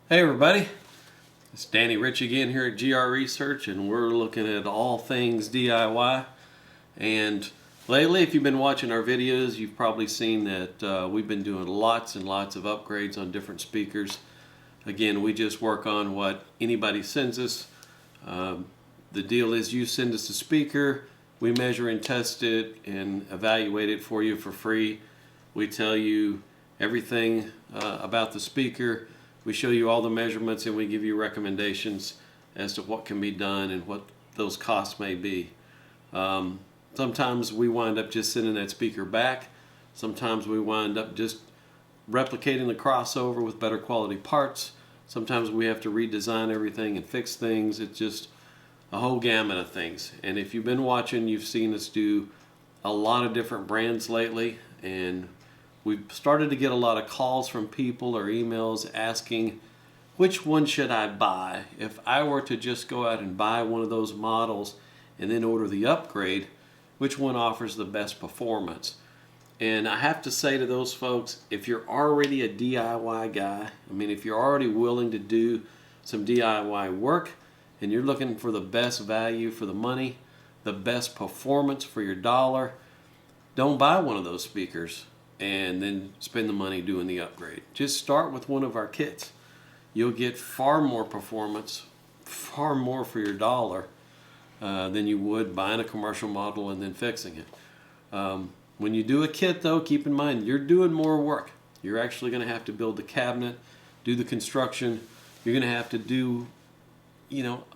Hey everybody, it's Danny Rich again here at GR Research, and we're looking at all things DIY. And lately, if you've been watching our videos, you've probably seen that we've been doing lots and lots of upgrades on different speakers. Again, we just work on what anybody sends us. The deal is you send us a speaker, we measure and test it and evaluate it for you for free. We tell you everything about the speaker. We show you all the measurements and we give you recommendations as to what can be done and what those costs may be. Sometimes we wind up just sending that speaker back. Sometimes we wind up just replicating the crossover with better quality parts. Sometimes we have to redesign everything and fix things. It's just a whole gamut of things. And if you've been watching, you've seen us do a lot of different brands lately, and we've started to get a lot of calls from people or emails asking, which one should I buy? If I were to just go out and buy one of those models and then order the upgrade, which one offers the best performance? And I have to say to those folks, if you're already a DIY guy, if you're already willing to do some DIY work and you're looking for the best value for the money, the best performance for your dollar, don't buy one of those speakers and then spend the money doing the upgrade. Just start with one of our kits. You'll get far more performance, far more for your dollar than you would buying a commercial model and then fixing it. When you do a kit though, keep in mind you're doing more work. You're actually going to have to build the cabinet, do the construction. You're going to have to do,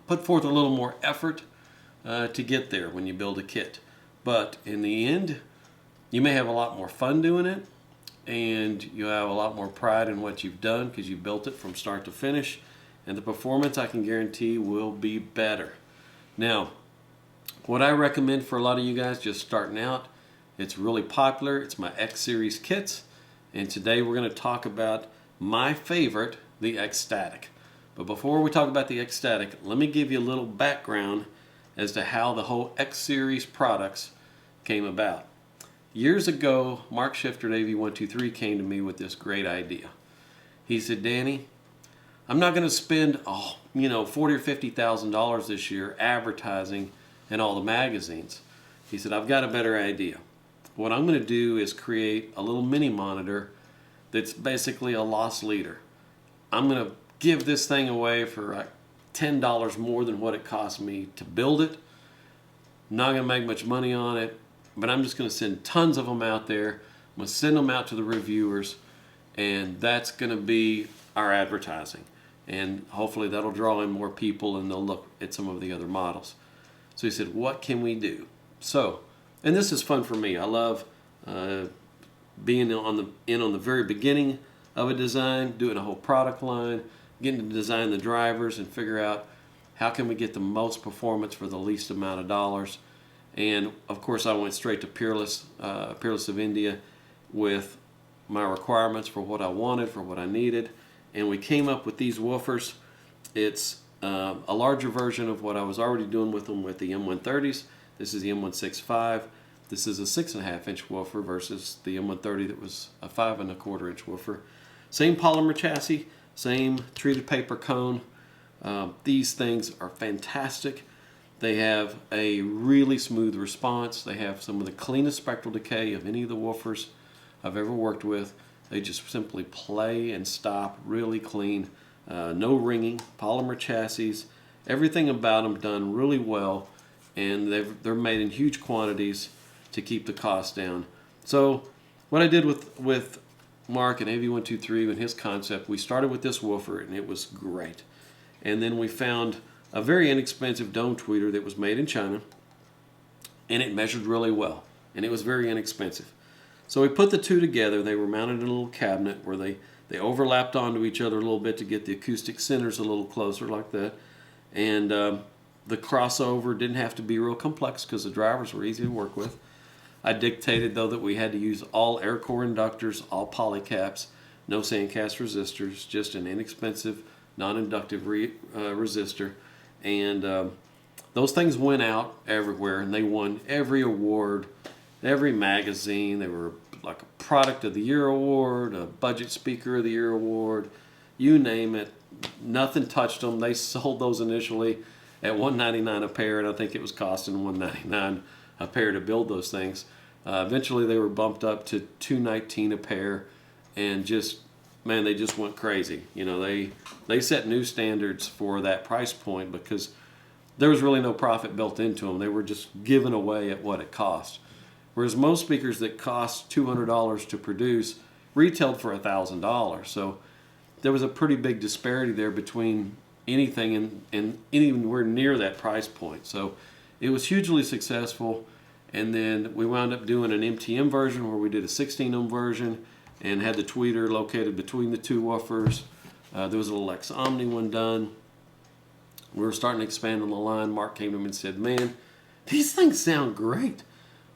put forth a little more effort to get there when you build a kit. But in the end, you may have a lot more fun doing it, and you have a lot more pride in what you've done because you built it from start to finish, and the performance, I can guarantee, will be better. Now, what I recommend for a lot of you guys just starting out, it's really popular. It's my X series kits, and today we're going to talk about my favorite, the x-statik. But before we talk about the x-statik, let me give you a little background as to how the whole X series products came about. Years ago, Mark Shifter at AV123 came to me with this great idea. He said, Danny, I'm not going to spend $40,000 or $50,000 this year advertising in all the magazines. He said, I've got a better idea. What I'm going to do is create a little mini monitor that's basically a loss leader. I'm going to give this thing away for like $10 more than what it cost me to build it. I'm not going to make much money on it, but I'm just going to send tons of them out there. I'm going to send them out to the reviewers, and that's going to be our advertising. And hopefully that'll draw in more people and they'll look at some of the other models. So he said, what can we do? So, and this is fun for me. I love being on the very beginning of a design, doing a whole product line, getting to design the drivers and figure out how can we get the most performance for the least amount of dollars. And of course I went straight to Peerless of India with my requirements for what I wanted, for what I needed, and we came up with these woofers. It's a larger version of what I was already doing with them with the M130s. This is the M165. This is a 6.5 inch woofer versus the M130 that was a 5.25 inch woofer. Same polymer chassis, same treated paper cone. These things are fantastic. They have a really smooth response. They have some of the cleanest spectral decay of any of the woofers I've ever worked with. They just simply play and stop really clean. No ringing, polymer chassis, everything about them done really well, and they're made in huge quantities to keep the cost down. So what I did with Mark and AV123 and his concept, we started with this woofer and it was great. And then we found a very inexpensive dome tweeter that was made in China, and it measured really well, and it was very inexpensive. So we put the two together. They were mounted in a little cabinet where they overlapped onto each other a little bit to get the acoustic centers a little closer like that. And the crossover didn't have to be real complex because the drivers were easy to work with. I dictated though that we had to use all air core inductors, all polycaps, no sandcast resistors, just an inexpensive non-inductive resistor. And those things went out everywhere, and they won every award, every magazine. They were like a Product of the Year award, a Budget Speaker of the Year award, you name it. nothing touched them. They sold those initially at $199 a pair, and I think it was costing $199 a pair to build those things. Eventually they were bumped up to $219 a pair, and just, man, they just went crazy. You know, they set new standards for that price point because there was really no profit built into them. They were just given away at what it cost. Whereas most speakers that cost $200 to produce retailed for $1,000. So there was a pretty big disparity there between anything and anywhere near that price point. So it was hugely successful. And then we wound up doing an MTM version where we did a 16 ohm version and had the tweeter located between the two woofers. There was a little X Omni one done. We were starting to expand on the line. Mark came to me and said, man, these things sound great.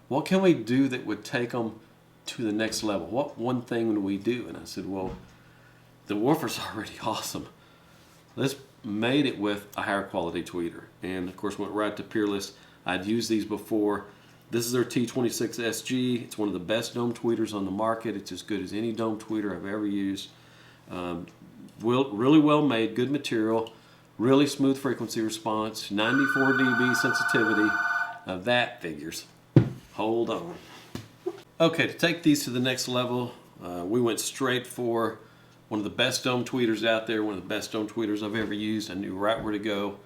What can we do that would take them to the next level? What one thing would we do? And I said, well, the woofer's already awesome. Let's made it with a higher quality tweeter. And of course went right to Peerless. I'd used these before. This is their T26SG. It's one of the best dome tweeters on the market. It's as good as any dome tweeter I've ever used. Really well made, good material, really smooth frequency response, 94 dB sensitivity. Now that figures. Hold on. Okay, to take these to the next level, we went straight for one of the best dome tweeters out there, one of the best dome tweeters I've ever used. I knew right where to go.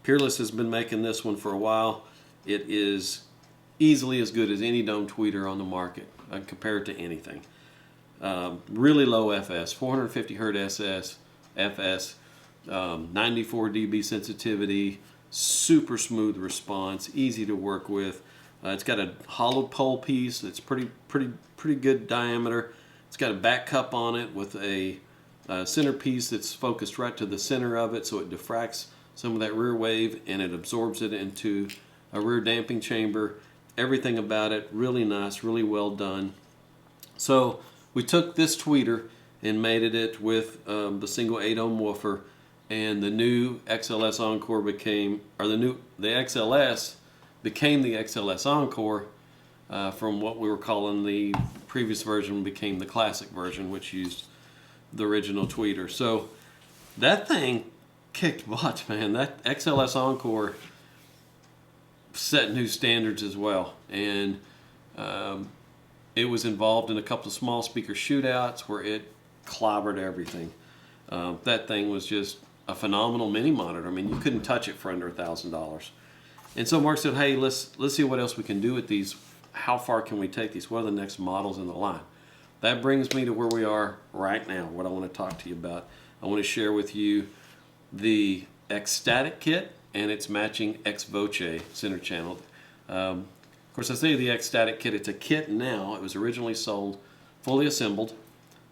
Peerless has been making this one for a while. It is easily as good as any dome tweeter on the market, compared to anything. Really low FS, 450 Hz FS, 94 dB sensitivity, super smooth response, easy to work with. It's got a hollow pole piece that's pretty good diameter. It's got a back cup on it with a centerpiece that's focused right to the center of it, so it diffracts some of that rear wave and it absorbs it into a rear damping chamber. Everything about it really nice, really well done. So we took this tweeter and mated it with the single 8 ohm woofer, and the new XLS Encore became, or the XLS became the XLS Encore, from what we were calling the previous version became the classic version, which used the original tweeter. So that thing kicked butt, man. That XLS Encore set new standards as well, and it was involved in a couple of small speaker shootouts where it clobbered everything. That thing was just a phenomenal mini monitor. I mean, you couldn't touch it for under $1,000. And so Mark said, hey, let's see what else we can do with these. How far can we take these? What are the next models in the line? That brings me to where we are right now, what I want to talk to you about. I want to share with you the x-statik kit and its matching X-Voce center channel. Of course, I say the x-statik kit, it's a kit now. It was originally sold fully assembled,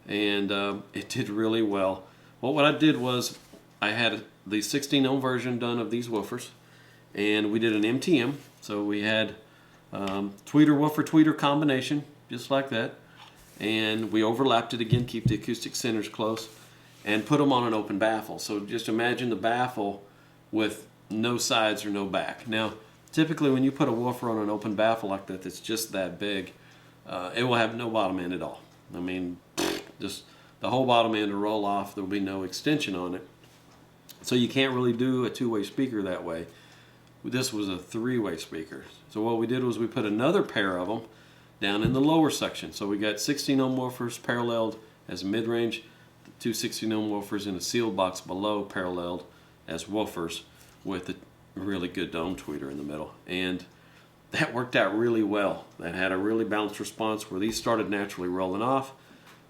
and it did really well. Well, what I did was I had the 16 ohm version done of these woofers, and we did an MTM. So we had tweeter woofer tweeter combination, just like that, and we overlapped it again, keep the acoustic centers close, and put them on an open baffle. So just imagine the baffle with no sides or no back. Now, typically when you put a woofer on an open baffle like that that's just that big, it will have no bottom end at all. I mean, just the whole bottom end will roll off. There will be no extension on it. So you can't really do a two-way speaker that way. This was a three-way speaker. So what we did was we put another pair of them down in the lower section. So we got 16 ohm woofers paralleled as mid-range, two 16 ohm woofers in a sealed box below paralleled as woofers with a really good dome tweeter in the middle. And that worked out really well. That had a really balanced response where these started naturally rolling off.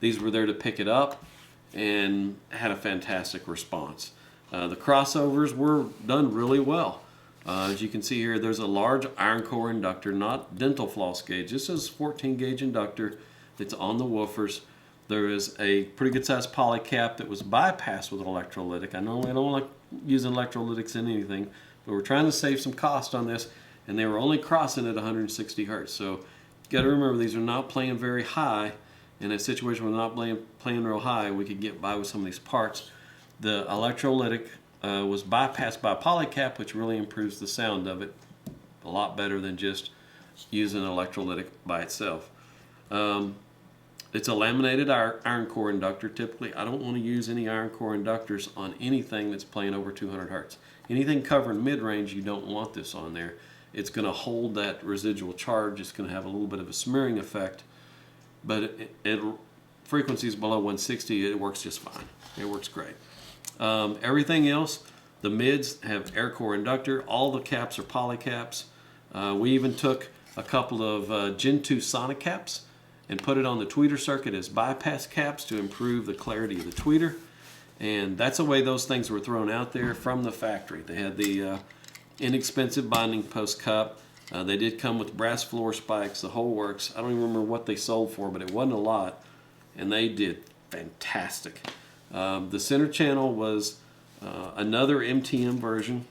These were there to pick it up and had a fantastic response. The crossovers were done really well. As you can see here, there's a large iron core inductor, not dental floss gauge. This is 14 gauge inductor that's on the woofers. There is a pretty good sized poly cap that was bypassed with an electrolytic. I know I don't like using electrolytics in anything, but we're trying to save some cost on this, and they were only crossing at 160 hertz. So you got to remember, these are not playing very high. In a situation where we're not playing real high, we could get by with some of these parts. The electrolytic was bypassed by a poly cap, which really improves the sound of it a lot better than just using electrolytic by itself. It's a laminated iron core inductor. Typically, I don't want to use any iron core inductors on anything that's playing over 200 hertz. Anything covering mid-range, you don't want this on there. It's going to hold that residual charge. It's going to have a little bit of a smearing effect, but frequencies below 160, it works just fine. It works great. Everything else, the mids have air core inductor. All the caps are poly caps. We even took a couple of Gen 2 sonic caps and put it on the tweeter circuit as bypass caps to improve the clarity of the tweeter. And that's the way those things were thrown out there from the factory. They had the inexpensive binding post cup. They did come with brass floor spikes, the whole works. I don't even remember what they sold for, but it wasn't a lot. And they did fantastic. The center channel was another MTM version,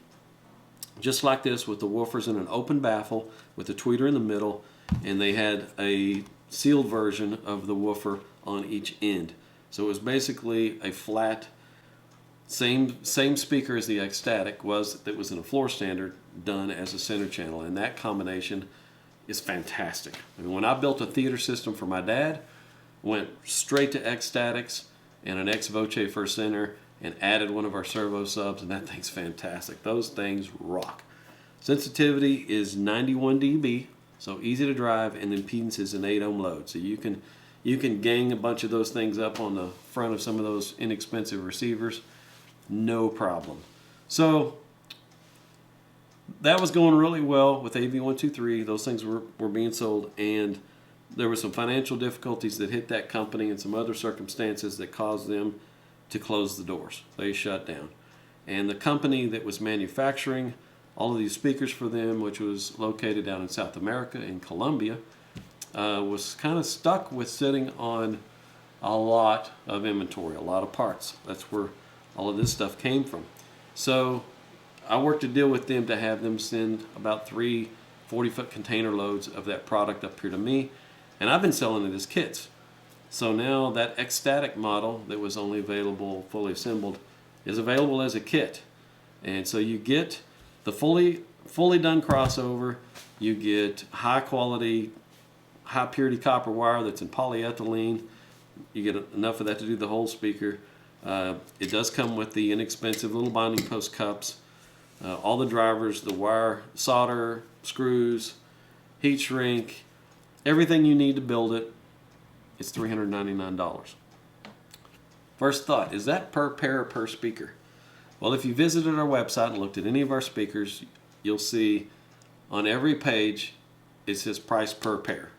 just like this, with the woofers in an open baffle with the tweeter in the middle, and they had a sealed version of the woofer on each end. So it was basically a flat, same speaker as the x-statik was, that was in a floor standard, done as a center channel, and that combination is fantastic. I mean, when I built a theater system for my dad, went straight to x-statiks and an X-Voce for center, and added one of our servo subs, and that thing's fantastic. Those things rock. Sensitivity is 91 dB, so easy to drive, and impedance is an 8 ohm load. So you can gang a bunch of those things up on the front of some of those inexpensive receivers, no problem. So that was going really well with AV123. Those things were being sold, and there were some financial difficulties that hit that company and some other circumstances that caused them to close the doors. They shut down. And the company that was manufacturing all of these speakers for them, which was located down in South America in Colombia, was kind of stuck with sitting on a lot of inventory, a lot of parts. That's where all of this stuff came from. So I worked a deal with them to have them send about 3 40-foot container loads of that product up here to me, and I've been selling it as kits. So now that x-statik model that was only available fully assembled is available as a kit. And so you get the fully done crossover, you get high quality, high purity copper wire that's in polyethylene. You get enough of that to do the whole speaker. It does come with the inexpensive little binding post cups, all the drivers, the wire, solder, screws, heat shrink, everything you need to build it. It's $399. First thought, is that per pair or per speaker? Well, if you visited our website and looked at any of our speakers, you'll see on every page it says price per pair.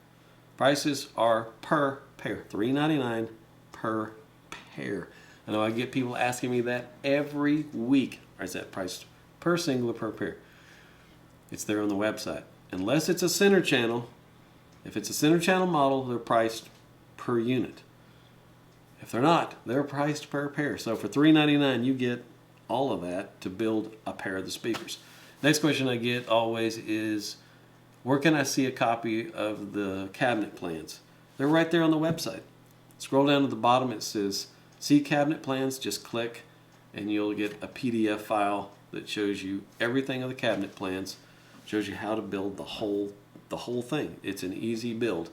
Prices are per pair, $399 per pair. I know I get people asking me that every week. Or is that priced per single or per pair? It's there on the website. Unless it's a center channel, if it's a center channel model, they're priced per unit. If they're not, they're priced per pair. So for $399, you get all of that to build a pair of the speakers. Next question I get always is, where can I see a copy of the cabinet plans? They're right there on the website. Scroll down to the bottom, it says see cabinet plans. Just click and you'll get a PDF file that shows you everything of the cabinet plans, shows you how to build the whole thing. It's an easy build.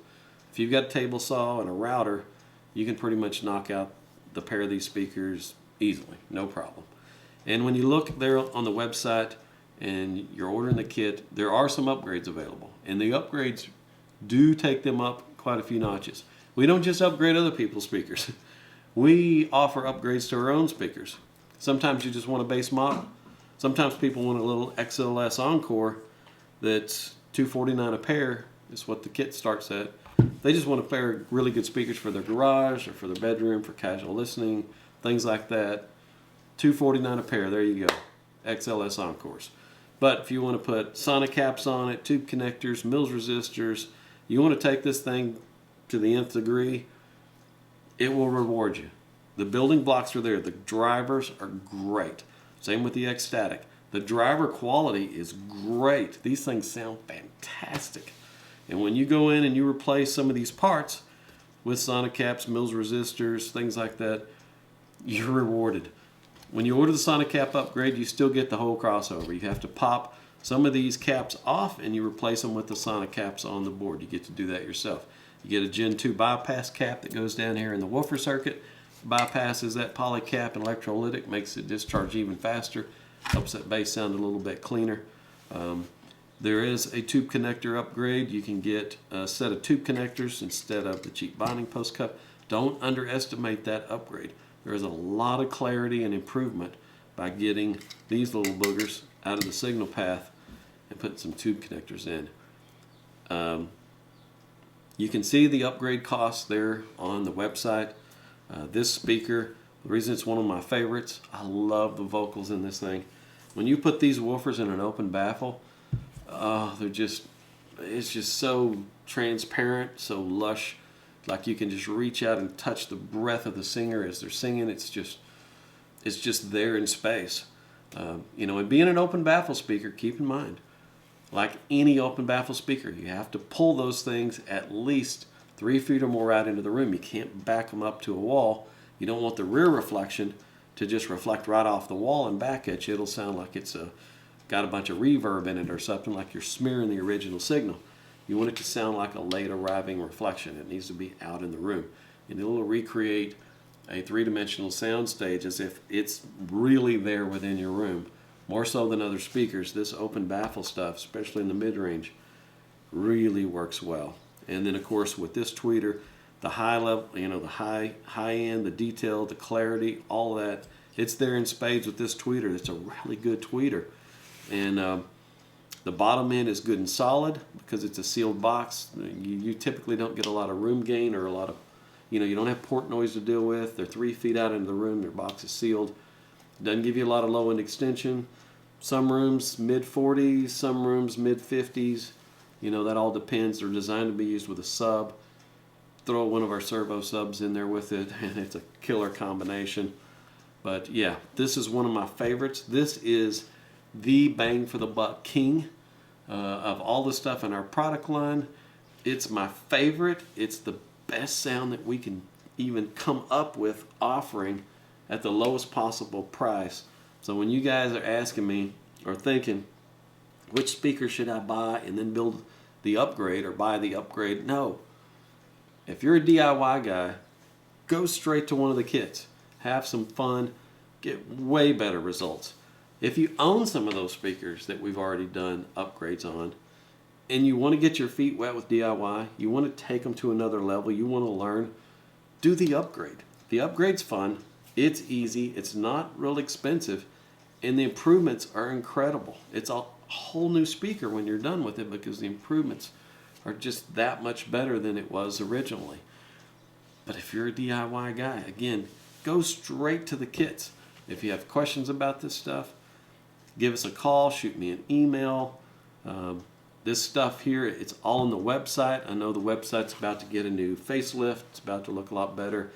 If you've got a table saw and a router, you can pretty much knock out the pair of these speakers easily, no problem. And when you look there on the website and you're ordering the kit, there are some upgrades available. And the upgrades do take them up quite a few notches. We don't just upgrade other people's speakers. We offer upgrades to our own speakers. Sometimes you just want a base model. Sometimes people want a little XLS Encore that's $249 a pair, is what the kit starts at. They just want a pair of really good speakers for their garage or for their bedroom, for casual listening, things like that. $249 a pair, there you go, XLS Encores. But if you want to put sonic caps on it, tube connectors, Mills resistors, you want to take this thing to the nth degree, it will reward you. The building blocks are there. The drivers are great. Same with the x-statik. The driver quality is great. These things sound fantastic. And when you go in and you replace some of these parts with sonic caps, Mills resistors, things like that, you're rewarded. When you order the sonic cap upgrade, you still get the whole crossover. You have to pop some of these caps off and you replace them with the sonic caps on the board. You get to do that yourself. You get a Gen 2 bypass cap that goes down here in the woofer circuit, bypasses that poly cap and electrolytic, makes it discharge even faster, helps that bass sound a little bit cleaner. There is a tube connector upgrade. You can get a set of tube connectors instead of the cheap bonding post cup. Don't underestimate that upgrade. There is a lot of clarity and improvement by getting these little boogers out of the signal path and putting some tube connectors in. You can see the upgrade costs there on the website. This speaker, the reason it's one of my favorites, I love the vocals in this thing. When you put these woofers in an open baffle, it's just so transparent, so lush, like you can just reach out and touch the breath of the singer as they're singing. It's just there in space. You know, and being an open baffle speaker, keep in mind, like any open baffle speaker, you have to pull those things at least 3 feet or more out into the room. You can't back them up to a wall. You don't want the rear reflection to just reflect right off the wall and back at you. It'll sound like it's got a bunch of reverb in it or something, like you're smearing the original signal. You want it to sound like a late arriving reflection. It needs to be out in the room. And it'll recreate a three-dimensional sound stage as if it's really there within your room. More so than other speakers, this open baffle stuff, especially in the mid-range, really works well. And then of course with this tweeter, the high level, you know, the high end, the detail, the clarity, all that, it's there in spades with this tweeter. It's a really good tweeter. And the bottom end is good and solid because it's a sealed box. You typically don't get a lot of room gain or a lot of, you know, you don't have port noise to deal with. They're 3 feet out into the room. Their box is sealed. Doesn't give you a lot of low end extension. Some rooms mid 40s, some rooms mid 50s. You know, that all depends. They're designed to be used with a sub. Throw one of our servo subs in there with it, and it's a killer combination. But yeah, this is one of my favorites. This is the bang for the buck king of all the stuff in our product line. It's my favorite. It's the best sound that we can even come up with offering at the lowest possible price. So when you guys are asking me or thinking, which speaker should I buy and then build the upgrade or buy the upgrade? No. If you're a DIY guy, go straight to one of the kits. Have some fun. Get way better results. If you own some of those speakers that we've already done upgrades on, and you want to get your feet wet with DIY, you want to take them to another level, you want to learn, do the upgrade. The upgrade's fun. It's easy. It's not real expensive. And the improvements are incredible. It's a whole new speaker when you're done with it because the improvements are just that much better than it was originally. But if you're a DIY guy, again, go straight to the kits. If you have questions about this stuff, give us a call, shoot me an email. This stuff here, it's all on the website. I know the website's about to get a new facelift. It's about to look a lot better.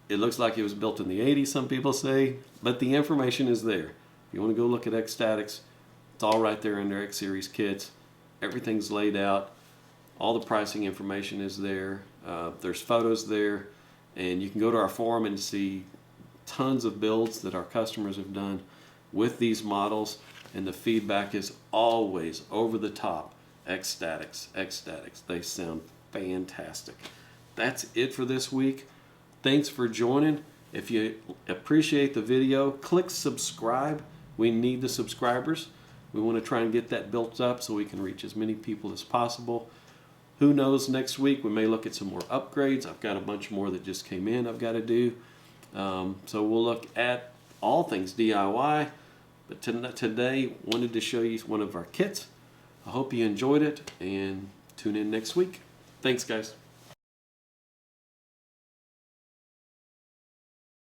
It looks like it was built in the 80s, some people say, but the information is there. If you want to go look at x-statiks, it's all right there in their X-Series kits. Everything's laid out. All the pricing information is there. There's photos there. And you can go to our forum and see tons of builds that our customers have done with these models. And the feedback is always over the top. X-statiks, x-statiks. They sound fantastic. That's it for this week. Thanks for joining. If you appreciate the video, click subscribe. We need the subscribers. We want to try and get that built up so we can reach as many people as possible. Who knows, next week we may look at some more upgrades. I've got a bunch more that just came in I've got to do. So we'll look at all things DIY. But today, wanted to show you one of our kits. I hope you enjoyed it and tune in next week. Thanks, guys.